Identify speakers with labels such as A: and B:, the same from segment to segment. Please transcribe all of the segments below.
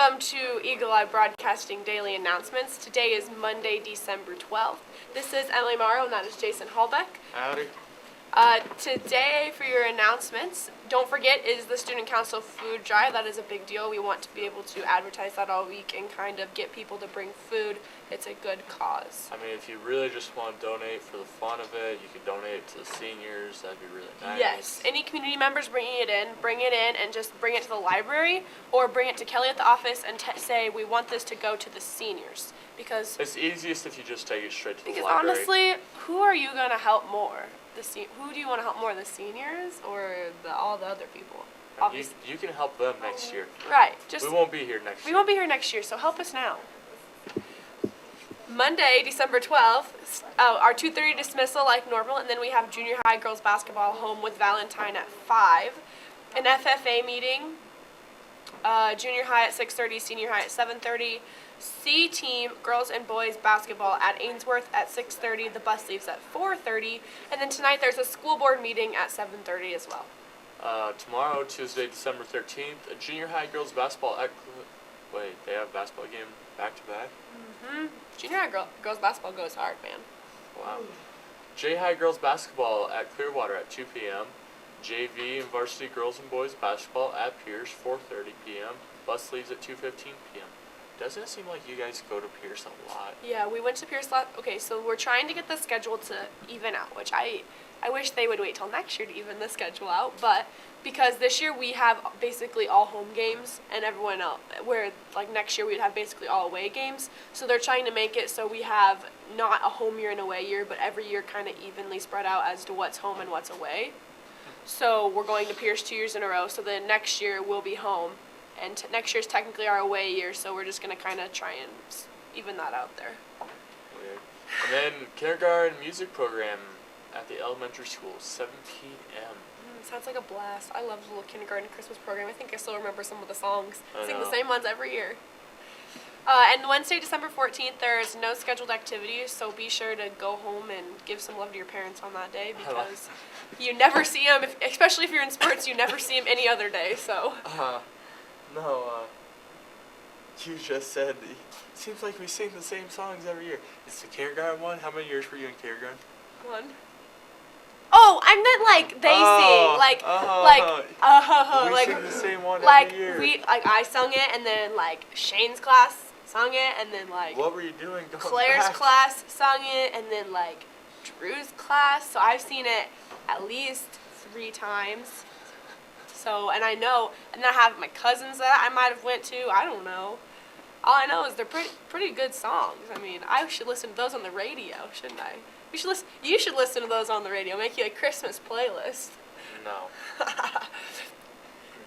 A: Welcome to Eagle Eye Broadcasting Daily Announcements. Today is Monday, December 12th. This is Emily Morrow, and that is Jason Hallbeck.
B: Howdy.
A: Today, for your announcements, don't forget, is the Student Council Food Drive. That is a big deal. We want to be able to advertise that all week and kind of get people to bring food. It's a good cause.
B: I mean, if you really just want to donate for the fun of it, you could donate it to the seniors. That'd be really nice.
A: Yes. Any community members bring it in and just bring it to the library or bring it to Kelly at the office and say, we want this to go to the seniors. Because
B: it's easiest if you just take it straight to the
A: because
B: library.
A: honestly, who are you going to help more? Who do you want to help more, the seniors or all the other people? Obviously.
B: You can help them next year.
A: Right.
B: We won't be here next year.
A: We won't be here next year, so help us now. Monday, December 12th, our 2:30 dismissal like normal, and then we have junior high girls basketball home with Valentine at 5. An FFA meeting, junior high at 6:30, senior high at 7:30. C team girls and boys basketball at Ainsworth at 6:30. The bus leaves at 4:30, and then tonight there's a school board meeting at 7:30 as well.
B: Tomorrow, Tuesday, December 13th, a junior high girls basketball at they have a basketball game back to back?
A: Mm-hmm. Junior high girls basketball goes hard, man.
B: Wow. J high girls basketball at Clearwater at 2 p.m. JV and varsity girls and boys basketball at Pierce 4:30 p.m. Bus leaves at 2:15 p.m. Doesn't it seem like you guys go to Pierce a lot?
A: Yeah, we went to Pierce okay, so we're trying to get the schedule to even out, which I wish they would wait till next year to even the schedule out, but because this year we have basically all home games and everyone else, where like next year we'd have basically all away games, so they're trying to make it so we have not a home year and away year, but every year kind of evenly spread out as to what's home and what's away. So we're going to Pierce 2 years in a row, so then next year we'll be home. And next year's technically our away year, so we're just going to kind of try and even that out there.
B: Weird. And then kindergarten music program at the elementary school, 7 p.m.
A: Sounds like a blast. I love the little kindergarten Christmas program. I think I still remember some of the songs.
B: I
A: Sing
B: know.
A: the same ones every year. And Wednesday, December 14th, there's no scheduled activities, so be sure to go home and give some love to your parents on that day because you never see them, especially if you're in sports, you never see them any other day, so.
B: No, you just said, it seems like we sing the same songs every year. It's the kindergarten one? How many years were you in kindergarten?
A: 1. Oh, I meant like they sing,
B: we sing the same one
A: like
B: every year.
A: I sung it, and then like Shane's class sung it, and then like
B: what were you doing?
A: Claire's class sung it, and then like Drew's class. So I've seen it at least 3 times. So, and I know, and I have my cousins that I might have went to. I don't know. All I know is they're pretty good songs. I mean, I should listen to those on the radio, shouldn't I? You should listen to those on the radio. Make you a Christmas playlist.
B: No.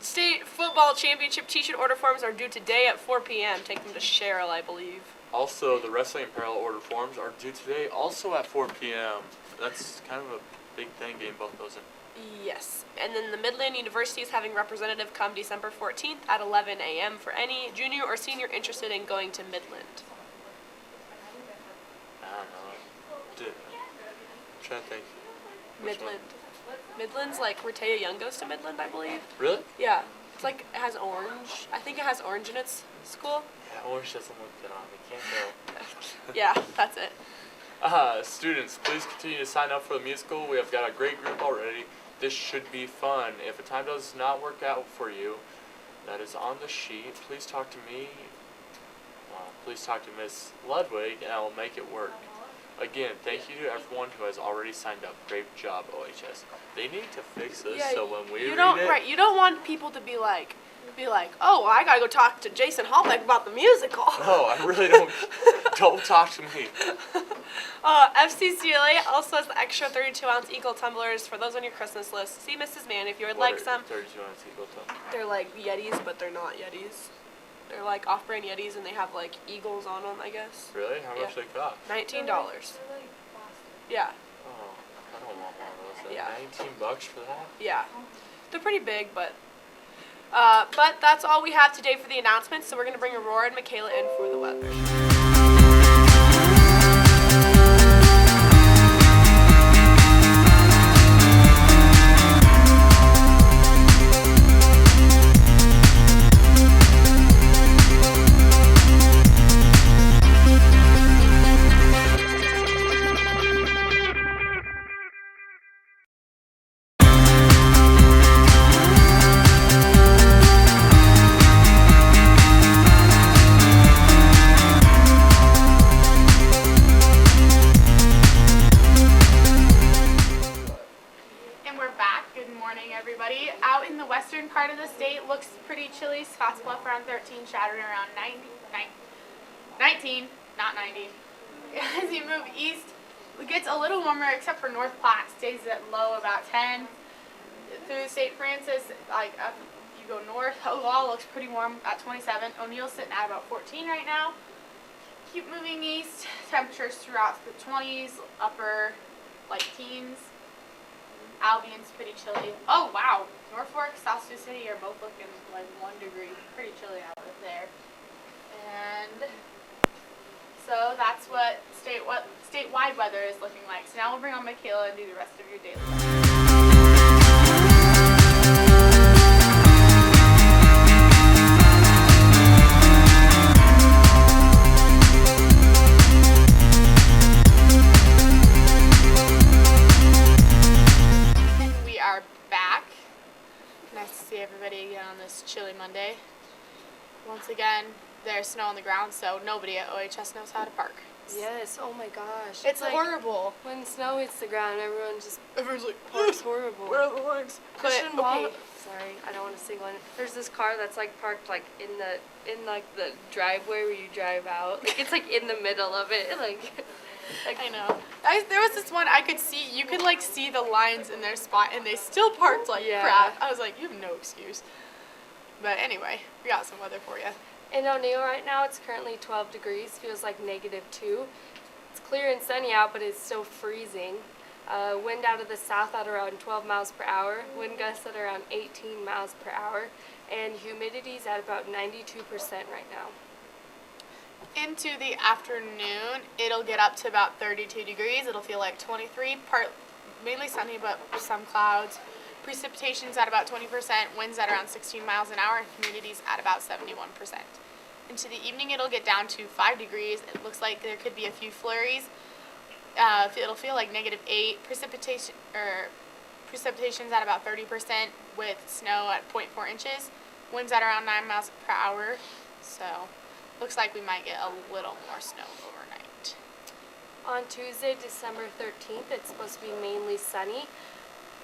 A: State football championship t-shirt order forms are due today at 4 p.m. Take them to Cheryl, I believe.
B: Also, the wrestling apparel order forms are due today, also at 4 p.m. That's kind of a big thing, getting both those in.
A: Yes. And then the Midland University is having representative come December 14th at 11 a.m. for any junior or senior interested in going to Midland.
B: I don't know. I'm trying to think.
A: Midland. Midland's like where Taya Young goes to Midland, I believe.
B: Really?
A: Yeah. It's like, it has orange. I think it has orange in its school.
B: Yeah, orange doesn't look good on me. Can't go.
A: Yeah, that's it.
B: Students, please continue to sign up for the musical. We have got a great group already. This should be fun. If a time does not work out for you, that is on the sheet. Please talk to me. Please talk to Miss Ludwig, and I will make it work. Again, thank you to everyone who has already signed up. Great job, OHS. They need to fix this so when we read it...
A: Right, you don't want people to be like, oh, I gotta go talk to Jason Hallbeck about the musical.
B: No, I really don't. Don't talk to me.
A: FCCLA also has the extra 32-ounce Eagle tumblers for those on your Christmas list. See Mrs. Mann if you would like some.
B: 32-ounce Eagle tumbler?
A: They're like Yetis, but they're not Yetis. They're like off-brand Yetis, and they have like eagles on them, I guess.
B: Really? How much they cost?
A: $19. Yeah.
B: Oh, I don't want one of those.
A: Yeah.
B: $19 for that?
A: Yeah. They're pretty big, but that's all we have today for the announcements, so we're going to bring Aurora and Michaela in for the weather.
C: morning, everybody. Out in the western part of the state, looks pretty chilly. Scottsbluff around 13, Chattering around 19, not 90. As you move east, it gets a little warmer, except for North Platte, stays at low about 10. Through St. Francis, like up you go north, Oglala looks pretty warm at 27. O'Neill's sitting at about 14 right now. Keep moving east, temperatures throughout the 20s, upper like teens. Albion's pretty chilly. Oh wow, Norfolk, South Sioux City are both looking like 1 degree. Pretty chilly out there. And so that's what statewide weather is looking like. So now we'll bring on Michaela and do the rest of your daily weather. We are back. Nice to see everybody again on this chilly Monday. Once again, there's snow on the ground, so nobody at OHS knows how to park.
A: Yes. Oh my gosh.
C: It's
A: like,
C: horrible.
A: when snow hits the ground, everyone's
C: like,
A: parks horrible.
C: where are the legs?
A: Christian
C: But,
A: Wall.
C: okay.
A: Sorry, I don't want to sing one. There's this car that's like parked like in the driveway where you drive out. Like it's like in the middle of it. Like
C: I know. There was this one I could see. You could like see the lines in their spot, and they still parked like
A: Yeah.
C: crap. I was like, you have no excuse. But anyway, we got some weather for you.
A: in O'Neill right now, it's currently 12 degrees. Feels like -2. It's clear and sunny out, but it's still freezing. Wind out of the south at around 12 miles per hour. Wind gusts at around 18 miles per hour. And humidity's at about 92% right now.
C: Into the afternoon, it'll get up to about 32 degrees. It'll feel like 23, mainly sunny, but some clouds. Precipitation's at about 20%, winds at around 16 miles an hour, and humidity's at about 71%. Into the evening, it'll get down to 5 degrees. It looks like there could be a few flurries. It'll feel like -8. Precipitation's at about 30%, with snow at 0.4 inches. Winds at around 9 miles per hour. So, looks like we might get a little more snow overnight.
A: On Tuesday, December 13th, it's supposed to be mainly sunny.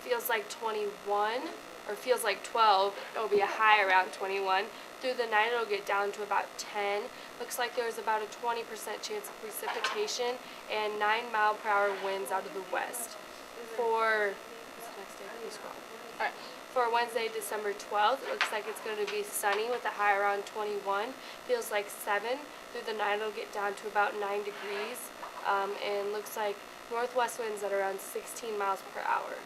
A: Feels like 21, or feels like 12. It'll be a high around 21. Through the night, it'll get down to about 10. Looks like there's about a 20% chance of precipitation and 9-mile-per-hour winds out of the west. For what's the next day? Please scroll.
C: All right.
A: For Wednesday, December 12th, it looks like it's going to be sunny with a high around 21. Feels like 7. Through the night, it'll get down to about 9 degrees. And looks like northwest winds at around 16 miles per hour.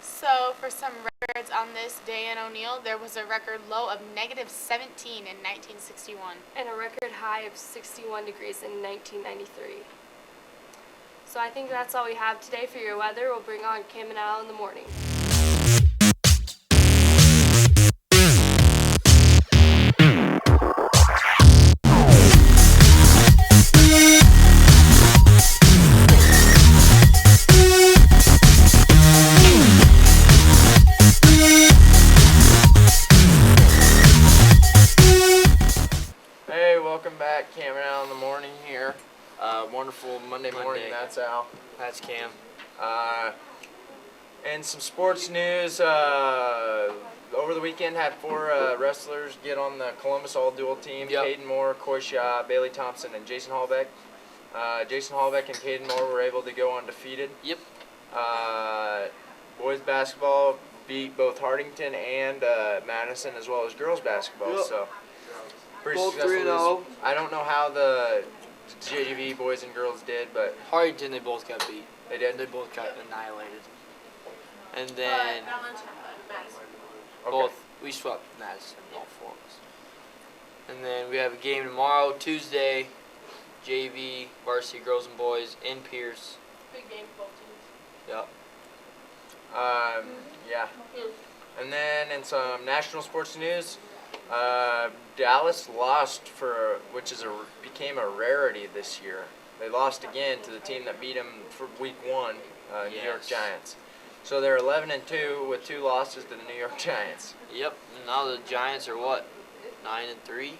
C: So, for some records on this day in O'Neill, there was a record low of -17 in 1961.
A: And a record high of 61 degrees in 1993. So I think that's all we have today for your weather. We'll bring on Kim and Al in the morning.
D: Hey, welcome back. Cam and Al in the morning here. Wonderful Monday morning. That's Al.
E: That's Cam.
D: And some sports news. Over the weekend, had 4 wrestlers get on the Columbus All-Dual team.
E: Yep.
D: Caden Moore, Coy Shaw, Bailey Thompson, and Jason Hallbeck. Jason Hallbeck and Caden Moore were able to go undefeated.
E: Yep.
D: Boys basketball beat both Hardington and Madison, as well as girls basketball.
E: Yep.
D: So pretty
E: Both
D: successful.
E: 3-0.
D: I don't know how the JV boys and girls did, but
E: Hardington, they both got beat.
D: they did.
E: They both got annihilated. And then
D: Okay.
E: both, we swept Madison, all 4 of us. And then we have a game tomorrow, Tuesday, JV, varsity girls and boys in Pierce.
A: Big game for both teams.
E: Yep.
D: Yeah. And then in some national sports news, Dallas lost became a rarity this year. They lost again to the team that beat them for week 1, New York
E: Yes.
D: Giants. So they're 11-2 with 2 losses to the New York Giants.
E: Yep. And now the Giants are what? 9-3?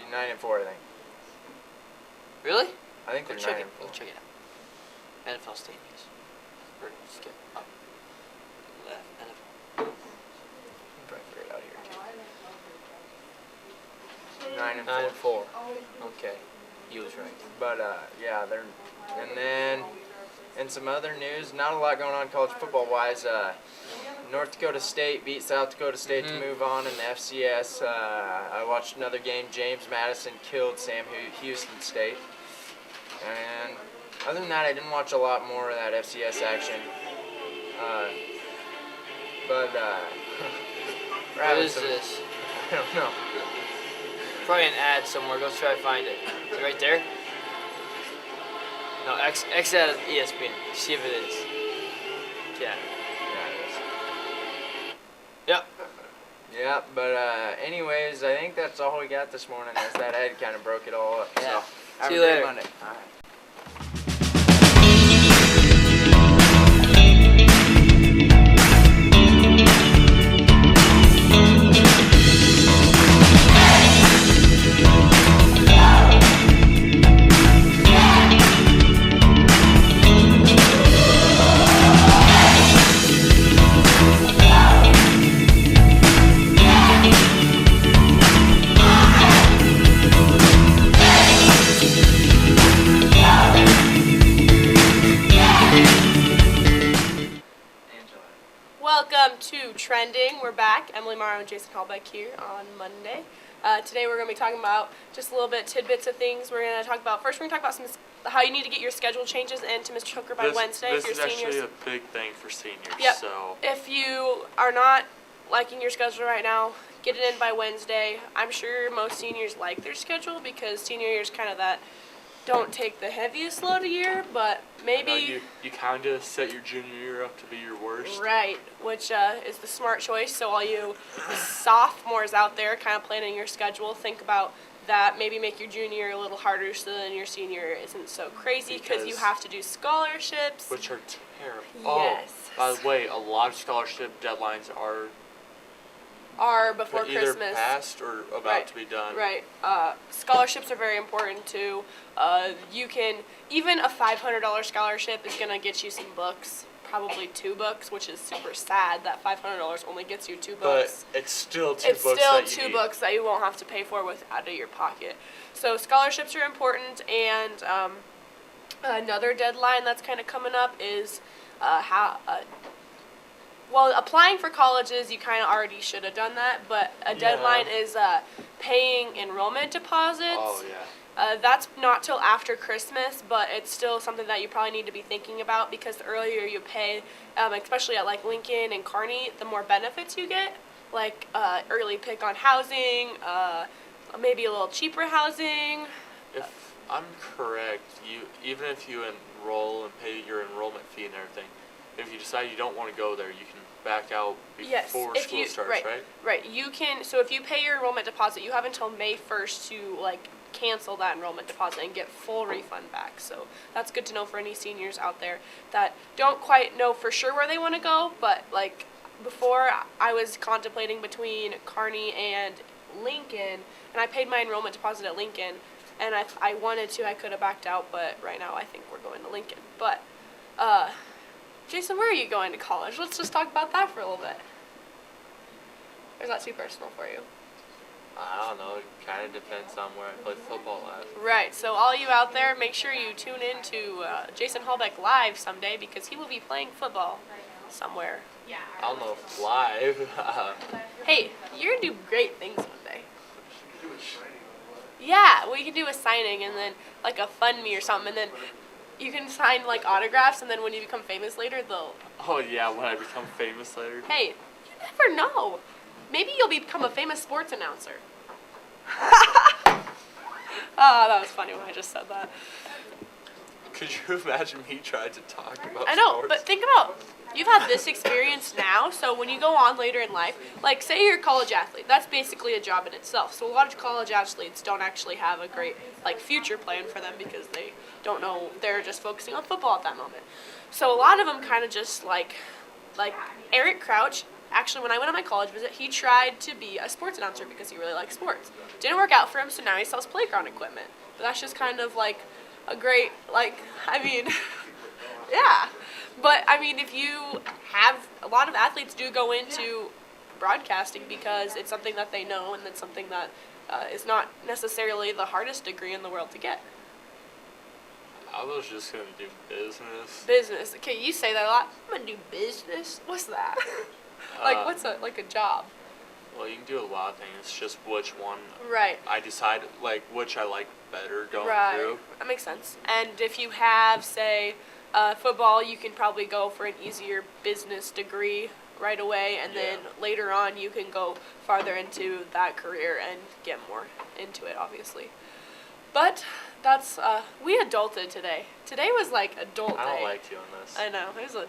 D: 9-4, I think.
E: Really?
D: I think
E: Go
D: they're
E: check
D: 9-4.
E: it. Go check it out. NFL standings. Or skip up. Left.
D: 9 and 4.
E: 9 and 4. Okay, he was right.
D: But yeah, they're and then in some other news, not a lot going on college football wise. North Dakota State beat South Dakota State to move on in the FCS. I watched another game. James Madison killed Sam Houston State. And other than that, I didn't watch a lot more of that FCS action. But we're
E: What
D: having
E: is
D: some-
E: this?
D: I don't know.
E: Probably an ad somewhere. Go try to find it. Is it right there? No, X out of ESPN. See if it is. Yeah.
D: Yeah, it is.
E: Yep.
D: Yeah, but anyways, I think that's all we got this morning. As that ad kind of broke it all up.
E: Yeah.
D: So have
E: See
D: a
E: you
D: great
E: later.
D: Monday. All right.
A: Welcome to Trending. We're back. Emily Morrow and Jason Hallbeck here on Monday. Today we're going to be talking about just a little bit tidbits of things. We're going to talk about some how you need to get your schedule changes into Mr. Hooker by Wednesday
B: This
A: if
B: is
A: you're seniors.
B: actually a big thing for seniors.
A: Yep.
B: So
A: If you are not liking your schedule right now, get it in by Wednesday. I'm sure most seniors like their schedule because senior year is kind of that don't take the heaviest load of year, but maybe
B: you kind of set your junior year up to be your worst.
A: right, which is the smart choice. So all you sophomores out there kind of planning your schedule, think about that. Maybe make your junior year a little harder so then your senior year isn't so crazy because you
B: Because-
A: have to do scholarships.
B: Which are terrible.
A: Yes.
B: Oh, by the way, a lot of scholarship deadlines are
A: Are before
B: either
A: Christmas.
B: passed or about
A: Right.
B: to be done.
A: Right. Scholarships are very important too. You can even a $500 scholarship is gonna get you some books, probably 2 books, which is super sad that $500 only gets you 2
B: But
A: books.
B: it's still two
A: It's
B: books
A: still
B: that you
A: 2
B: need.
A: books that you won't have to pay for out of your pocket. So scholarships are important, and another deadline that's kind of coming up is well, applying for colleges, you kind of already should have done that, but a deadline is paying enrollment deposits.
B: Oh yeah.
A: That's not till after Christmas, but it's still something that you probably need to be thinking about because the earlier you pay, especially at like Lincoln and Kearney, the more benefits you get, like early pick on housing, maybe a little cheaper housing.
B: If I'm correct, even if you enroll and pay your enrollment fee and everything, if you decide you don't want to go there, you can back out
A: Yes,
B: before
A: if
B: school
A: you
B: starts, right?
A: Right. You can. So if you pay your enrollment deposit, you have until May 1st to like cancel that enrollment deposit and get full refund back. So that's good to know for any seniors out there that don't quite know for sure where they want to go. But like before, I was contemplating between Kearney and Lincoln, and I paid my enrollment deposit at Lincoln. And I wanted to, I could have backed out, but right now I think we're going to Lincoln. But Jason, where are you going to college? Let's just talk about that for a little bit. Or is that too personal for you?
B: I don't know. It kind of depends on where I play football at.
A: Right, so all you out there, make sure you tune in to Jason Hallbeck live someday because he will be playing football somewhere.
C: Yeah.
B: I don't know if live.
A: Hey, you're going to do great things one day. Yeah, we can do a signing and then like a fund me or something, and then you can sign like autographs, and then when you become famous later, they'll.
B: Oh yeah, when I become famous later.
A: Hey, you never know. Maybe you'll become a famous sports announcer. Oh, that was funny when I just said that.
B: Could you imagine me trying to talk about
A: I know,
B: sports?
A: but think about, you've had this experience now, so when you go on later in life, like say you're a college athlete, that's basically a job in itself. So a lot of college athletes don't actually have a great like future plan for them because they don't know, they're just focusing on football at that moment. So a lot of them kind of just like Eric Crouch, actually when I went on my college visit, he tried to be a sports announcer because he really likes sports. Didn't work out for him, so now he sells playground equipment. But that's just kind of like a great, like, I mean, yeah. But, I mean, if you have, a lot of athletes do go into broadcasting because it's something that they know and it's something that is not necessarily the hardest degree in the world to get.
B: I was just gonna do business.
A: Business. Okay, you say that a lot. I'm gonna do business. What's that? Like, what's a job?
B: Well, you can do a lot of things. It's just which one
A: Right.
B: I decide, like, which I like better going
A: Right.
B: through.
A: That makes sense. And if you have, say, football, you can probably go for an easier business degree right away, and then
B: Yeah.
A: later on you can go farther into that career and get more into it, obviously. But that's we adulted today. Today was like adult
B: I don't
A: day.
B: like doing this.
A: I know. It was a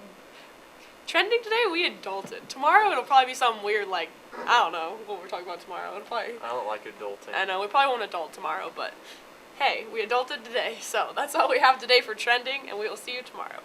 A: trending today. We adulted. Tomorrow it'll probably be something weird like I don't know what we're talking about tomorrow. It'll probably
B: I don't like adulting.
A: I know we probably won't adult tomorrow, but hey, we adulted today. So that's all we have today for trending, and we will see you tomorrow.